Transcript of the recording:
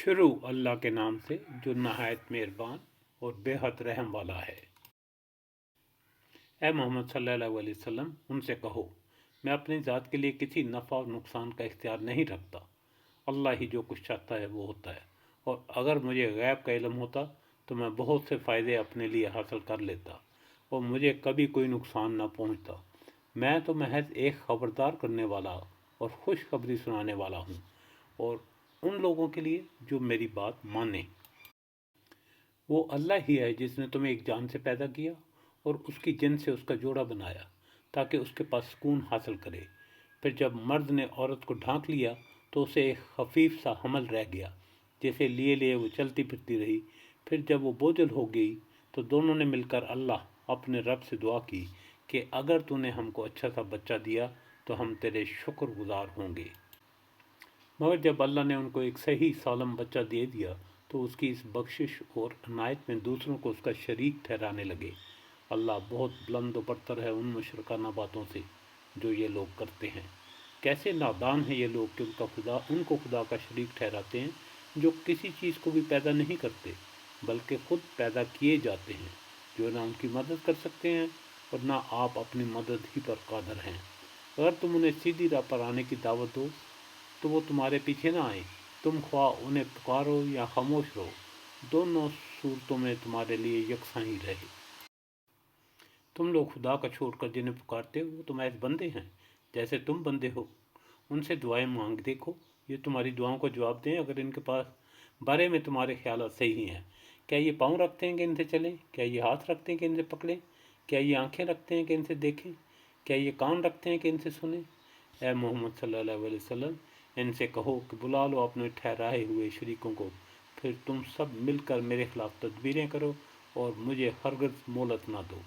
شروع اللہ کے نام سے جو نہایت مہربان اور بے حد رحم والا ہے۔ اے محمد صلی اللہ علیہ وسلم، ان سے کہو میں اپنی ذات کے لیے کسی نفع اور نقصان کا اختیار نہیں رکھتا۔ اللہ ہی جو کچھ چاہتا ہے وہ ہوتا ہے، اور اگر مجھے غیب کا علم ہوتا تو میں بہت سے فائدے اپنے لیے حاصل کر لیتا اور مجھے کبھی کوئی نقصان نہ پہنچتا۔ میں تو محض ایک خبردار کرنے والا اور خوشخبری سنانے والا ہوں، اور ان لوگوں کے لیے جو میری بات مانیں۔ وہ اللہ ہی ہے جس نے تمہیں ایک جان سے پیدا کیا اور اس کی جن سے اس کا جوڑا بنایا تاکہ اس کے پاس سکون حاصل کرے۔ پھر جب مرد نے عورت کو ڈھانک لیا تو اسے ایک خفیف سا حمل رہ گیا، جسے لیے لیے وہ چلتی پھرتی رہی۔ پھر جب وہ بوجھل ہو گئی تو دونوں نے مل کر اللہ اپنے رب سے دعا کی کہ اگر تو نے ہم کو اچھا سا بچہ دیا تو ہم تیرے شکر گزار ہوں گے۔ مگر جب اللہ نے ان کو ایک صحیح سالم بچہ دے دیا تو اس کی اس بخشش اور عنایت میں دوسروں کو اس کا شریک ٹھہرانے لگے۔ اللہ بہت بلند و برتر ہے ان مشرکانہ باتوں سے جو یہ لوگ کرتے ہیں۔ کیسے نادان ہیں یہ لوگ کہ ان کو خدا کا شریک ٹھہراتے ہیں جو کسی چیز کو بھی پیدا نہیں کرتے بلکہ خود پیدا کیے جاتے ہیں، جو نہ ان کی مدد کر سکتے ہیں اور نہ آپ اپنی مدد ہی پر قادر ہیں۔ اگر تم انہیں سیدھی راہ پر آنے کی دعوت دو تو وہ تمہارے پیچھے نہ آئیں۔ تم خواہ انہیں پکارو یا خاموش رہو، دونوں صورتوں میں تمہارے لیے یکساں ہی رہے۔ تم لوگ خدا کا چھوڑ کر جنہیں پکارتے ہو وہ تو محض بندے ہیں جیسے تم بندے ہو۔ ان سے دعائیں مانگ دیکھو، یہ تمہاری دعاؤں کو جواب دیں اگر ان کے پاس بارے میں تمہارے خیالات صحیح ہیں۔ کیا یہ پاؤں رکھتے ہیں کہ ان سے چلیں؟ کیا یہ ہاتھ رکھتے ہیں کہ ان سے پکڑیں؟ کیا یہ آنکھیں رکھتے ہیں کہ ان سے دیکھیں؟ کیا یہ کان رکھتے ہیں کہ ان سے سنیں؟ اے محمد صلی اللہ علیہ وسلم، ان سے کہو کہ بلا لو اپنے ٹھہرائے ہوئے شریکوں کو، پھر تم سب مل کر میرے خلاف تدبیریں کرو اور مجھے ہرگز مہلت نہ دو۔